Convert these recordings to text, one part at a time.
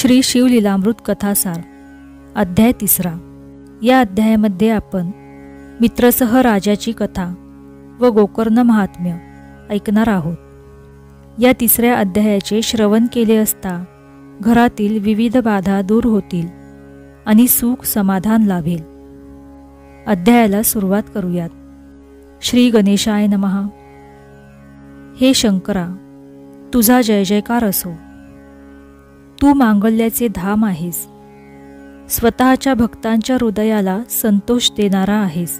श्री शिवलीलामृत कथासार अध्याय 3. या अध्यायामध्ये आपण मित्रसह राजाची कथा व गोकर्ण महात्म्य ऐकणार आहोत. या 3ऱ्या अध्यायाचे श्रवण केले असता घरातील विविध बाधा दूर होतील आणि सुख समाधान लाभेल. अध्यायाला सुरुवात करूयात. श्री गणेशाय नमः. हे शंकरा, तुझा जय जयकार असो. तू मांगल्याचे धाम आहेस. स्वतःच्या भक्तांच्या हृदयाला संतोष देणारा आहेस.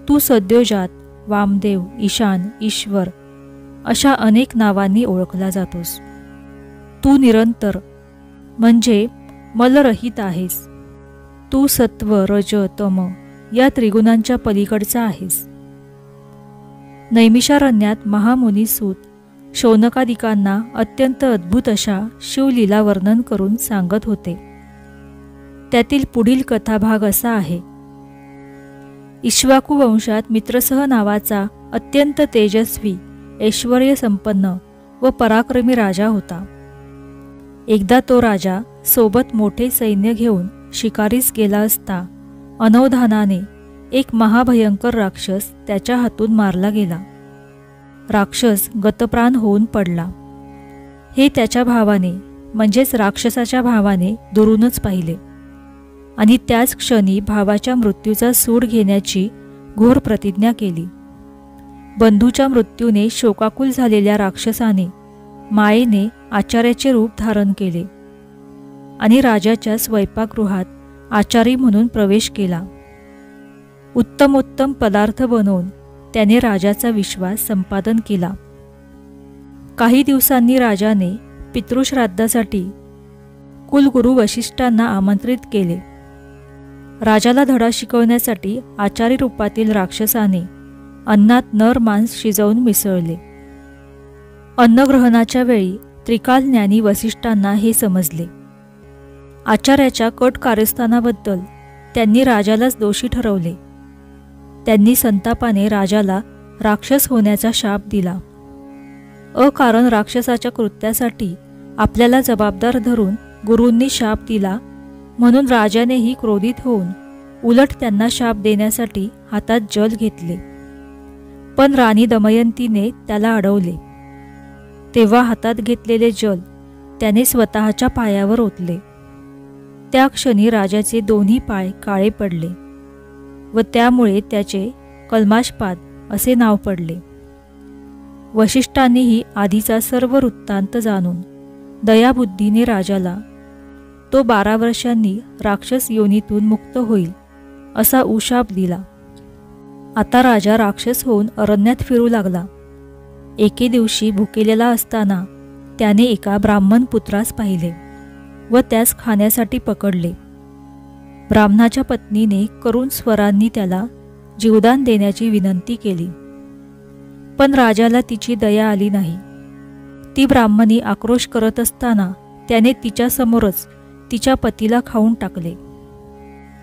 तू सद्योजात, वामदेव, ईशान, ईश्वर अशा अनेक नावांनी ओळखला जातोस. तू निरंतर म्हणजे मलरहित आहेस. तू सत्व, रज, तम या त्रिगुणांच्या पलीकडचा आहेस. नैमिषारण्यात महामुनी सूत शौनकादिकांना अत्यंत अद्भुत अशा शिवलीला वर्णन करून सांगत होते. त्यातील पुढील कथाभाग असा आहे. इक्ष्वाकू वंशात मित्रसह नावाचा अत्यंत तेजस्वी, ऐश्वर्य संपन्न व पराक्रमी राजा होता. एकदा तो राजा सोबत मोठे सैन्य घेऊन शिकारीस गेला असता अनवधानाने एक महाभयंकर राक्षस त्याच्या हातून मारला गेला. राक्षस गतप्राण होऊन पडला. हे त्याच्या भावाने म्हणजेच राक्षसाच्या भावाने दुरूनच पाहिले आणि त्याच क्षणी भावाच्या मृत्यूचा सूड घेण्याची घोर प्रतिज्ञा केली. बंधूच्या मृत्यूने शोकाकुल झालेल्या राक्षसाने मायेने आचार्याचे रूप धारण केले आणि राजाच्या स्वयंपाकगृहात आचारी म्हणून प्रवेश केला. उत्तमोत्तम पदार्थ बनवून त्याने राजाचा विश्वास संपादन केला. काही दिवसांनी राजाने पितृश्राद्धासाठी कुलगुरू वशिष्ठांना आमंत्रित केले. राजाला धडा शिकवण्यासाठी आचारी रूपातील राक्षसाने अन्नात नर मांस शिजवून मिसळले. अन्नग्रहणाच्या वेळी त्रिकाल ज्ञानी वसिष्ठांना हे समजले. आचार्याच्या कट कारस्थानाबद्दल त्यांनी राजालाच दोषी ठरवले. त्यांनी संतापाने राजाला राक्षस होण्याचा शाप दिला. अकारण राक्षसाच्या कृत्यासाठी आपल्याला जबाबदार धरून गुरूंनी शाप दिला म्हणून राजानेही क्रोधित होऊन उलट त्यांना शाप देण्यासाठी हातात जल घेतले. पण राणी दमयंतीने त्याला अडवले. तेव्हा हातात घेतलेले जल त्याने स्वतःच्या पायावर ओतले. त्या क्षणी राजाचे दोन्ही पाय काळे पडले व त्यामुळे त्याचे कल्माशपाद असे नाव पडले. वशिष्ठांनीही आधीचा सर्व वृत्तांत जाणून दयाबुद्धीने राजाला तो 12 वर्षांनी राक्षस योनीतून मुक्त होईल असा उशाप दिला. आता राजा राक्षस होऊन अरण्यात फिरू लागला. एके दिवशी भुकेलेला असताना त्याने एका ब्राह्मण पुत्रास पाहिले व त्यास खाण्यासाठी पकडले. ब्राह्मणाच्या पत्नीने करुण स्वरांनी त्याला जीवदान देण्याची विनंती केली, पण राजाला तिची दया आली नाही. ती ब्राह्मणी आक्रोश करत असताना त्याने तिच्यासमोरच तिच्या पतीला खाऊन टाकले.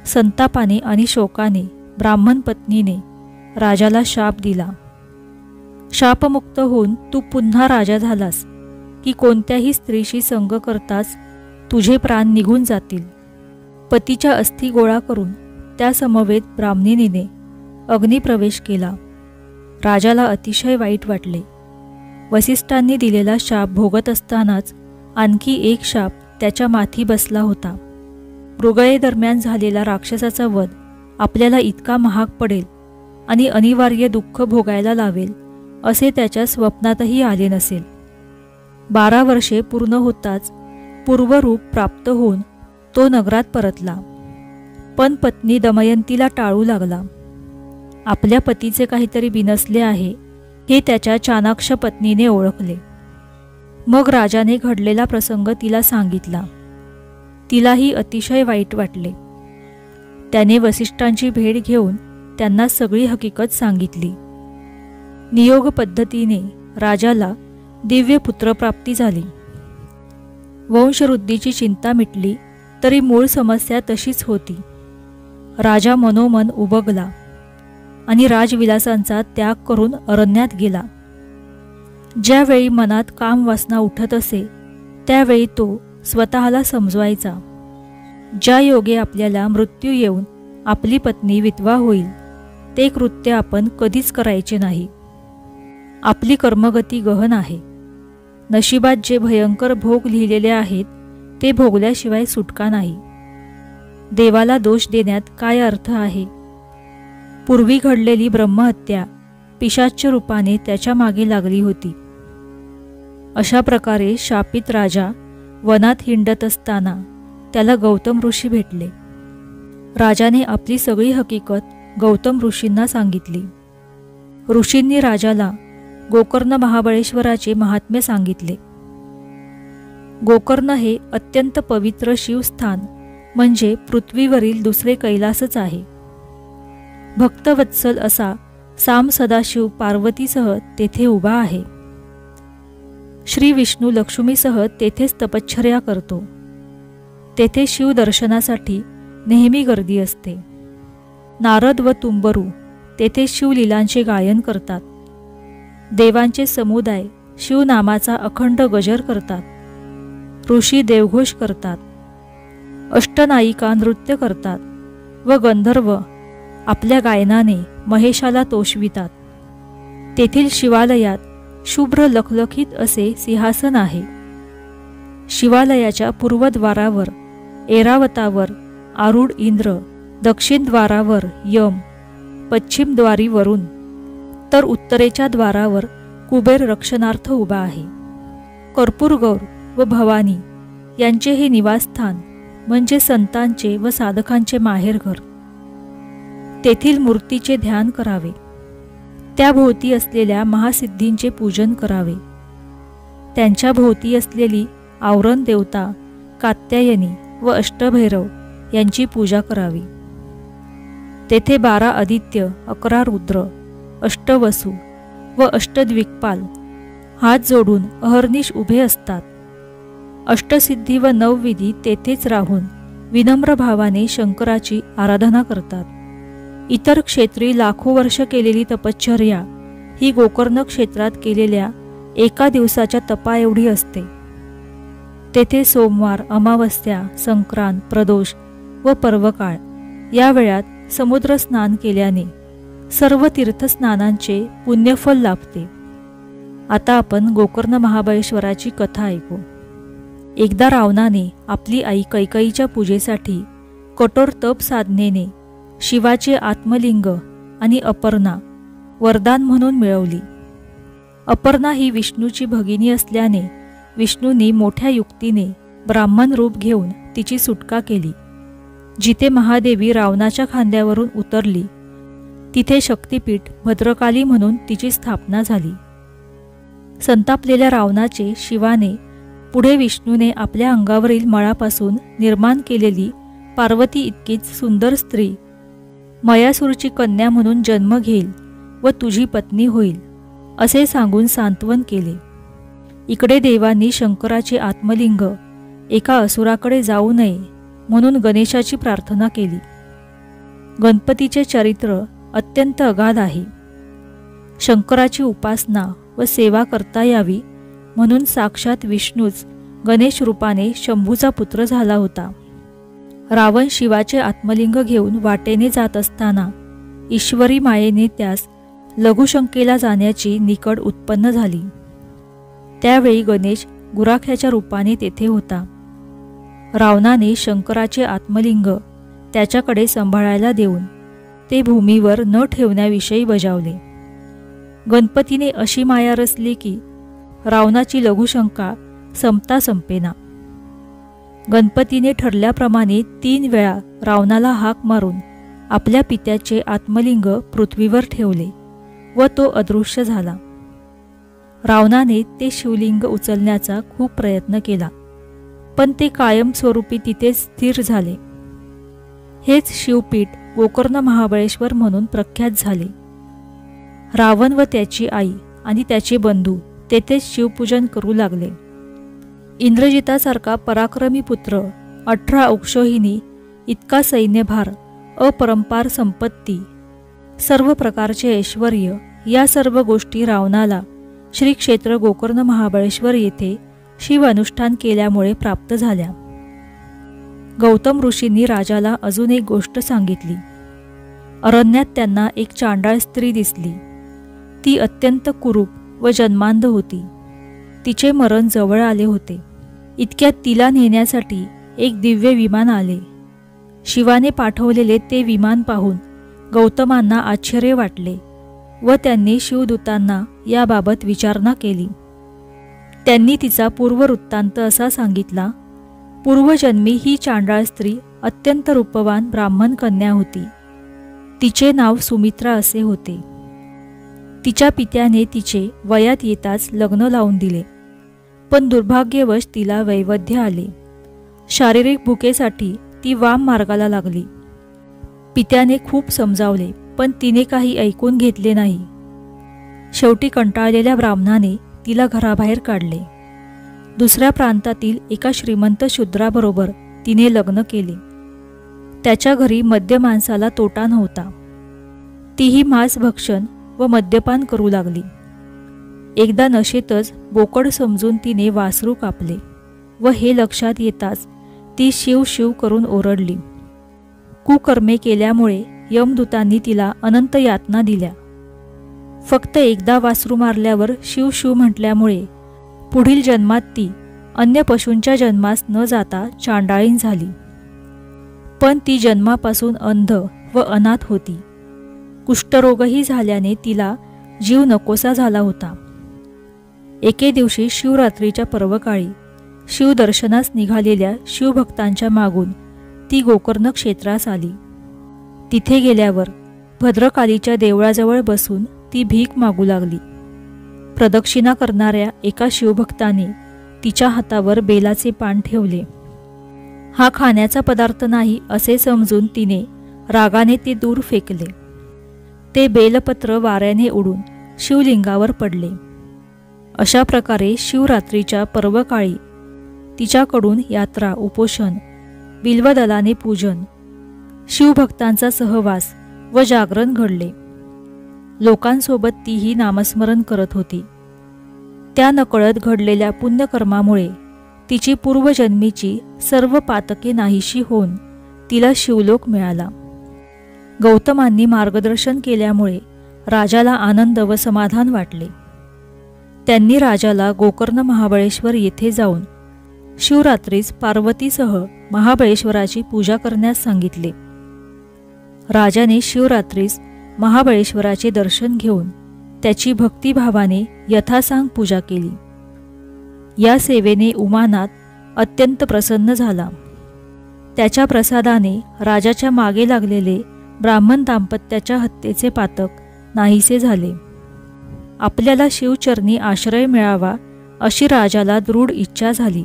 संतापाने आणि शोकाने ब्राह्मण पत्नीने राजाला शाप दिला. शापमुक्त होऊन तू पुन्हा राजा झालास की कोणत्याही स्त्रीशी संग करताच तुझे प्राण निघून जातील. पतीच्या अस्थी गोळा करून त्या समवेत ब्राह्मणीने अग्निप्रवेश केला. राजाला अतिशय वाईट वाटले. वसिष्ठांनी दिलेला शाप भोगत असतानाच आणखी एक शाप त्याच्या माथी बसला होता. मृगयेदरम्यान झालेला राक्षसाचा वध आपल्याला इतका महाग पडेल आणि अनिवार्य दुःख भोगायला लावेल असे त्याच्या स्वप्नातही आले नसेल. 12 वर्षे पूर्ण होताच पूर्वरूप प्राप्त होऊन तो नगरात परतला. पण पत्नी दमयंतीला टाळू लागला. आपल्या पतीचे काहीतरी बिनसले आहे हे त्याच्या चाणाक्ष पत्नीने ओळखले. मग राजाने घडलेला प्रसंग तिला सांगितला. तिलाही अतिशय वाईट वाटले. त्याने वसिष्ठांची भेट घेऊन त्यांना सगळी हकीकत सांगितली. नियोग पद्धतीने राजाला दिव्य पुत्रप्राप्ती झाली. वंशवृद्धीची चिंता मिटली तरी मूळ समस्या तशीच होती. राजा मनोमन उबगला आणि राजविलासांचा त्याग करून अरण्यात गेला. ज्यावेळी मनात काम वासना उठत असे त्यावेळी तो स्वतःला समजवायचा. ज्या योगे आपल्याला मृत्यू येऊन आपली पत्नी विधवा होईल ते कृत्य आपण कधीच करायचे नाही. आपली कर्मगती गहन आहे. नशिबात जे भयंकर भोग लिहिलेले आहेत ते भोगल्याशिवाय सुटका नाही. देवाला दोष देण्यात काय अर्थ आहे? पूर्वी घडलेली ब्रह्महत्या पिशाच्य रूपाने त्याच्या मागे लागली होती. अशा प्रकारे शापित राजा वनात हिंडत असताना त्याला गौतम ऋषी भेटले. राजाने आपली सगळी हकीकत गौतम ऋषींना सांगितली. ऋषींनी राजाला गोकर्ण महाबळेश्वराचे महात्म्य सांगितले. गोकर्ण हे अत्यंत पवित्र शिवस्थान म्हणजे पृथ्वीवरील दुसरे कैलासच आहे. भक्तवत्सल असा साम सदाशिव पार्वतीसह तेथे उभा आहे. श्री विष्णू लक्ष्मीसह तेथेच तपश्चर्या करतो. तेथे शिव दर्शनासाठी नेहमी गर्दी असते. नारद व तुंबरू तेथे शिवलीलांचे गायन करतात. देवांचे समुदाय शिवनामाचा अखंड गजर करतात. ऋषी देवघोष करतात. अष्टनायिका नृत्य करतात व गंधर्व आपल्या गायनाने महेशाला तोषवितात. तेथील शिवालयात शुभ्र लखलखीत असे सिंहासन आहे. शिवालयाच्या पूर्वद्वारावर ऐरावतावर आरूढ इंद्र, दक्षिण द्वारावर यम, पश्चिम द्वारी वरुण तर उत्तरेच्या द्वारावर कुबेर रक्षणार्थ उभा आहे. कर्पूरगौर व भवानी यांचे हे निवासस्थान म्हणजे संतांचे व साधकांचे माहेरघर. तेथील मूर्तीचे ध्यान करावे. त्या भोवती असलेल्या महासिद्धींचे पूजन करावे. त्यांच्या भोवती असलेली आवरण देवता कात्यायनी व अष्टभैरव यांची पूजा करावी. तेथे 12 आदित्य, 11 रुद्र, अष्टवसु व अष्टद्विकपाल हात जोडून अहर्निश उभे असतात. अष्टसिद्धी व नवविधी तेथेच राहून विनम्र भावाने शंकराची आराधना करतात. इतर क्षेत्री लाखो वर्ष केलेली तपश्चर्या ही गोकर्ण क्षेत्रात केलेल्या एका दिवसाच्या तपा एवढी असते. तेथे सोमवार, अमावस्या, संक्रांत, प्रदोष व पर्वकाळ या वेळात समुद्र स्नान केल्याने सर्व तीर्थस्नानांचे पुण्यफल लाभते. आता आपण गोकर्ण महाबळेश्वराची कथा ऐकू. एकदा रावणाने आपली आई कैकेयीच्या पूजेसाठी कठोर तप साधनेने शिवाचे आत्मलिंग आणि अपर्णा वरदान म्हणून मिळवली. अपर्णा ही विष्णूची भगिनी असल्याने विष्णूंनी मोठ्या युक्तीने ब्राह्मण रूप घेऊन तिची सुटका केली. जिथे महादेवी रावणाच्या खांद्यावरून उतरली तिथे शक्तिपीठ भद्रकाली म्हणून तिची स्थापना झाली. संतापलेल्या रावणाचे शिवाने पुढे विष्णूने आपल्या अंगावरील मळापासून निर्माण केलेली पार्वती इतकीच सुंदर स्त्री मयासूरची कन्या म्हणून जन्म घेईल व तुझी पत्नी होईल असे सांगून सांत्वन केले. इकडे देवांनी शंकराचे आत्मलिंग एका असुराकडे जाऊ नये म्हणून गणेशाची प्रार्थना केली. गणपतीचे चरित्र अत्यंत अगाध आहे. शंकराची उपासना व सेवा करता यावी म्हणून साक्षात विष्णूच गणेश रूपाने शंभूचा पुत्र झाला होता. रावण शिवाचे आत्मलिंग घेऊन वाटेने जात असताना ईश्वरी मायेने त्यास लघुशंकेला जाण्याची निकड उत्पन्न झाली. त्यावेळी गणेश गुराख्याच्या रूपाने तेथे होता. रावणाने शंकराचे आत्मलिंग त्याच्याकडे सांभाळायला देऊन ते भूमीवर न ठेवण्याविषयी बजावले. गणपतीने अशी माया रचली की रावणाची लघुशंका संपता संपेना. गणपतीने ठरल्याप्रमाणे 3 वेळा रावणाला हाक मारून आपल्या पित्याचे आत्मलिंग पृथ्वीवर ठेवले व तो अदृश्य झाला. रावणाने ते शिवलिंग उचलण्याचा खूप प्रयत्न केला पण ते कायमस्वरूपी तिथे स्थिर झाले. हेच शिवपीठ गोकर्ण महाबळेश्वर म्हणून प्रख्यात झाले. रावण व त्याची आई आणि त्याचे बंधू तेथेच शिवपूजन करू लागले. इंद्रजितासारखा पराक्रमी पुत्र, 18 औक्षहिणी इतका सैन्यभार, अपरंपार संपत्ती, सर्व प्रकारचे ऐश्वर्य या सर्व गोष्टी रावणाला श्री क्षेत्र गोकर्ण महाबळेश्वर येथे शिव अनुष्ठान केल्यामुळे प्राप्त झाल्या. गौतम ऋषींनी राजाला अजून एक गोष्ट सांगितली. अरण्यात त्यांना एक चांडाळ स्त्री दिसली. ती अत्यंत कुरूप व जन्मांध होती. तिचे मरण जवळ आले होते. इतक्यात तिला नेण्यासाठी एक दिव्य विमान आले. शिवाने पाठवलेले ते विमान पाहून गौतमांना आश्चर्य वाटले व त्यांनी शिवदूतांना याबाबत विचारणा केली. त्यांनी तिचा पूर्ववृत्तांत असा सांगितला. पूर्वजन्मी ही चांडाळ स्त्री अत्यंत रूपवान ब्राह्मण कन्या होती. तिचे नाव सुमित्रा असे होते. तिच्या पित्याने तिचे वयात येताच लग्न लावून दिले, पण दुर्भाग्यवश तिला वैवध्य आले. शारीरिक भुकेसाठी ती वाम मार्गाला लागली. पित्याने खूप समजावले, पण तिने काही ऐकून घेतले नाही. शेवटी कंटाळलेल्या ब्राह्मणाने तिला घराबाहेर काढले. दुसऱ्या प्रांतातील एका श्रीमंत शूद्राबरोबर तिने लग्न केले. त्याच्या घरी मद्य मांसाला तोटा नव्हता. तीही मांस भक्षण व मद्यपान करू लागली. एकदा नशेतच बोकड समजून तिने वासरू कापले व हे लक्षात येताच ती शिव शिव करून ओरडली. कुकर्मे केल्यामुळे यमदूतांनी तिला अनंत यातना दिल्या. फक्त एकदा वासरू मारल्यावर शिव शिव म्हटल्यामुळे पुढील जन्मात ती अन्य पशूंच्या जन्मास न जाता चांडाळीण झाली. पण ती जन्मापासून अंध व अनाथ होती. कुष्ठरोगही झाल्याने तिला जीव नकोसा झाला होता. एके दिवशी शिवरात्रीच्या पर्वकाळी शिवदर्शनास निघालेल्या शिवभक्तांच्या मागून ती गोकर्ण क्षेत्रास आली. तिथे गेल्यावर भद्रकालीच्या देवळाजवळ बसून ती भीक मागू लागली. प्रदक्षिणा करणाऱ्या एका शिवभक्ताने तिच्या हातावर बेलाचे पान ठेवले. हा खाण्याचा पदार्थ नाही असे समजून तिने रागाने ते दूर फेकले. ते बेलपत्र वाऱ्याने उडून शिवलिंगावर पडले. अशा प्रकारे शिवरात्रीच्या पर्वकाळी तिच्याकडून यात्रा, उपोषण, बिल्वदलाने पूजन, शिवभक्तांचा सहवास व जागरण घडले. लोकांसोबत तीही नामस्मरण करत होती. त्या नकळत घडलेल्या पुण्यकर्मामुळे तिची पूर्वजन्मीची सर्व पातके नाहीशी होऊन तिला शिवलोक मिळाला. गौतमांनी मार्गदर्शन केल्यामुळे राजाला आनंद व समाधान वाटले. त्यांनी राजाला गोकर्ण महाबळेश्वर येथे जाऊन शिवरात्रीस पार्वतीसह महाबळेश्वराची पूजा करण्यास सांगितले. राजाने शिवरात्रीस महाबळेश्वराचे दर्शन घेऊन त्याची भक्तिभावाने यथासांग पूजा केली. या सेवेने उमानाथ अत्यंत प्रसन्न झाला. त्याच्या प्रसादाने राजाच्या मागे लागलेले ब्राह्मण दाम्पत्याच्या हत्येचे पातक नाहीसे झाले. आपल्याला शिवचरणी आश्रय मिळावा अशी राजाला दृढ इच्छा झाली.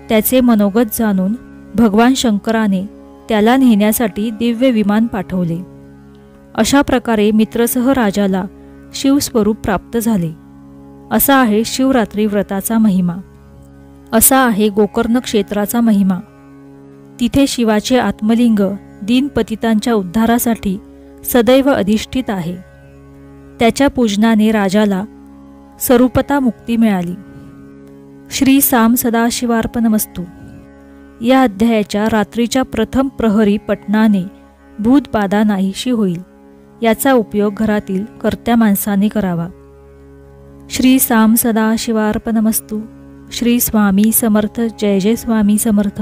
त्याचे मनोगत जाणून भगवान शंकराने त्याला नेण्यासाठी दिव्य विमान पाठवले. अशा प्रकारे मित्रसह राजाला शिवस्वरूप प्राप्त झाले. असा आहे शिवरात्री व्रताचा महिमा. असा आहे गोकर्ण क्षेत्राचा महिमा. तिथे शिवाचे आत्मलिंग दीनपतितांच्या उद्धारासाठी सदैव अधिष्ठित आहे. त्याच्या पूजनाने राजाला स्वरूपता मुक्ती मिळाली. श्री साम सदाशिवार्पणमस्तु. या अध्यायाच्या रात्रीच्या प्रथम प्रहरी पठणाने भूतबाधा नाहीशी होईल. याचा उपयोग घरातील कर्त्या माणसाने करावा. श्री साम सदाशिवार्पणमस्तु. श्री स्वामी समर्थ. जय जय स्वामी समर्थ.